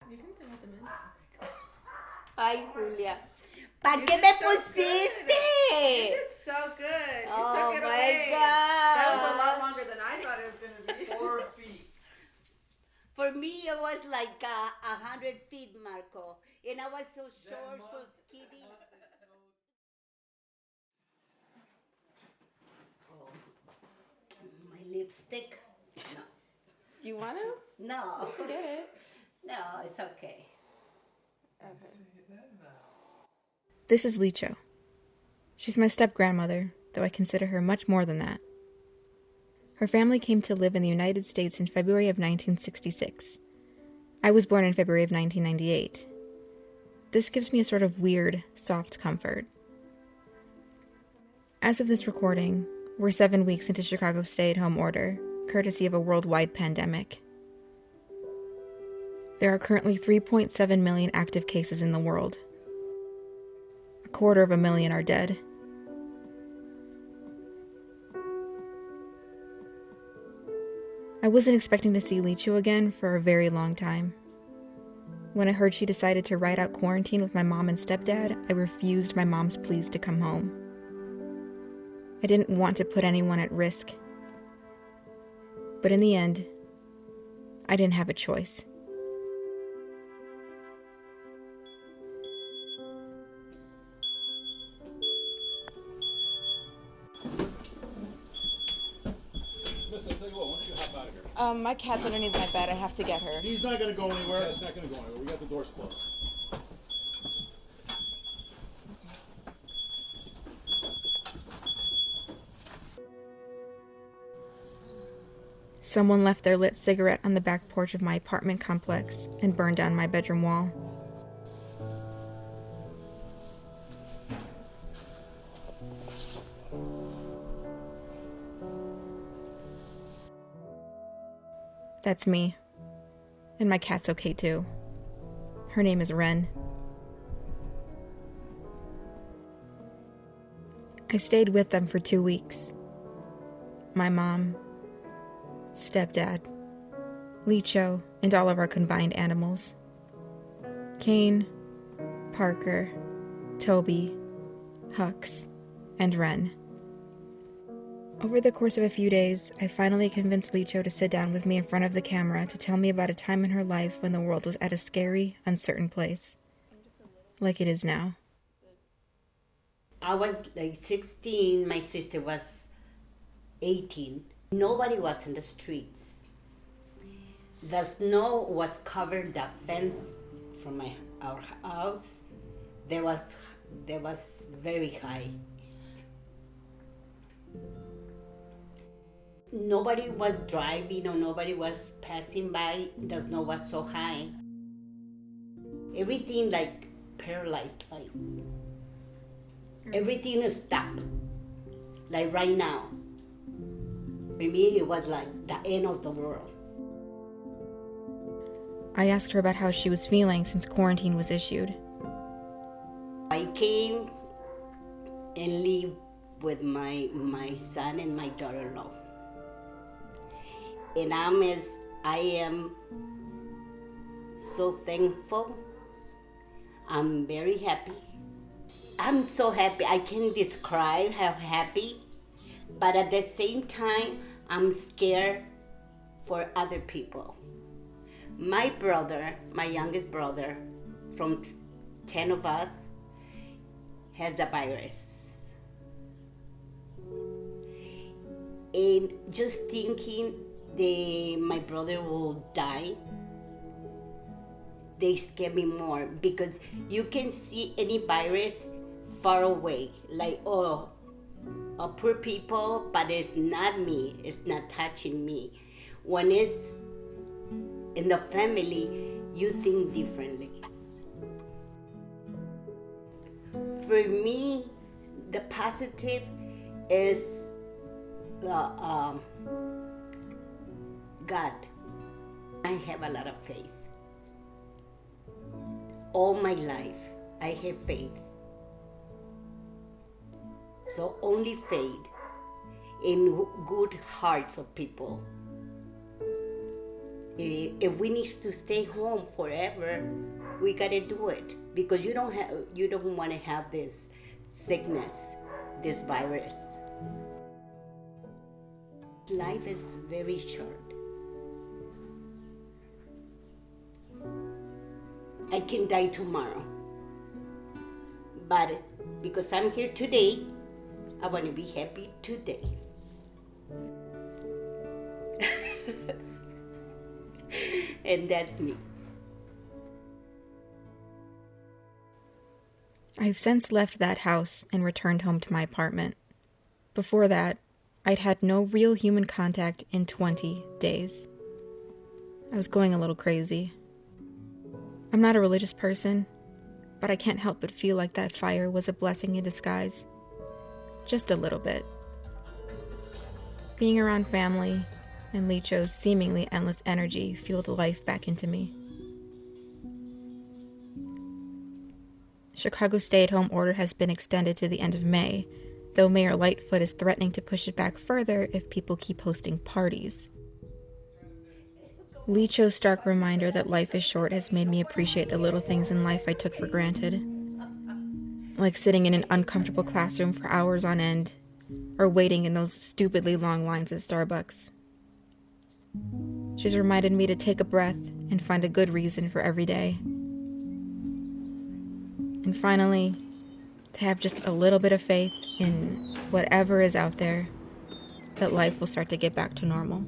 You can throw them in. Ay, Julia. ¿Para qué me pusiste? You did so good. You Oh took it my away. God. That was a lot longer than I thought it was going to be. 4 feet. For me, it was like 100 feet, Marco. And I was so short, so skinny. Oh, my lipstick. No. You want to? No. Get it. No, it's okay. Okay. This is Licho. She's my step-grandmother, though I consider her much more than that. Her family came to live in the United States in February of 1966. I was born in February of 1998. This gives me a sort of weird, soft comfort. As of this recording, we're 7 weeks into Chicago's stay-at-home order, courtesy of a worldwide pandemic. There are currently 3.7 million active cases in the world. 250,000 are dead. I wasn't expecting to see Licho again for a very long time. When I heard she decided to ride out quarantine with my mom and stepdad, I refused my mom's pleas to come home. I didn't want to put anyone at risk. But in the end, I didn't have a choice. Miss, I tell you what, why don't you hop out of here? My cat's underneath my bed. I have to get her. He's not gonna go anywhere. Yeah, it's not gonna go anywhere. We got the doors closed. Someone left their lit cigarette on the back porch of my apartment complex and burned down my bedroom wall. That's me. And my cat's okay too. Her name is Ren. I stayed with them for 2 weeks. My mom, stepdad, Licho, and all of our combined animals. Kane, Parker, Toby, Hux, and Ren. Over the course of a few days, I finally convinced Licho to sit down with me in front of the camera to tell me about a time in her life when the world was at a scary, uncertain place. Like it is now. I was like 16, my sister was 18. Nobody was in the streets. The snow was covered the fence from our house. There was very high. Nobody was driving or nobody was passing by. The snow was so high. Everything like paralyzed, like everything stopped. Like right now. For me, it was like the end of the world. I asked her about how she was feeling since quarantine was issued. I came and lived with my son and my daughter-in-law. And I am so thankful. I'm very happy. I'm so happy. I can't describe how happy, but at the same time, I'm scared for other people. My brother, my youngest brother, from 10 of us, has the virus. And just thinking my brother will die, they scare me more because you can see any virus far away, like, oh, poor people, but it's not me, it's not touching me. When it's in the family, you think differently. For me, the positive is God. I have a lot of faith. All my life, I have faith. So only faith in good hearts of people. If we need to stay home forever, we gotta do it because you don't want to have this sickness, this virus. Life is very short. I can die tomorrow, but because I'm here today, I want to be happy today. And that's me. I've since left that house and returned home to my apartment. Before that, I'd had no real human contact in 20 days. I was going a little crazy. I'm not a religious person, but I can't help but feel like that fire was a blessing in disguise. Just a little bit. Being around family and Licho's seemingly endless energy fueled life back into me. Chicago's stay-at-home order has been extended to the end of May, though Mayor Lightfoot is threatening to push it back further if people keep hosting parties. Licho's stark reminder that life is short has made me appreciate the little things in life I took for granted, like sitting in an uncomfortable classroom for hours on end, or waiting in those stupidly long lines at Starbucks. She's reminded me to take a breath and find a good reason for every day. And finally, to have just a little bit of faith in whatever is out there, that life will start to get back to normal.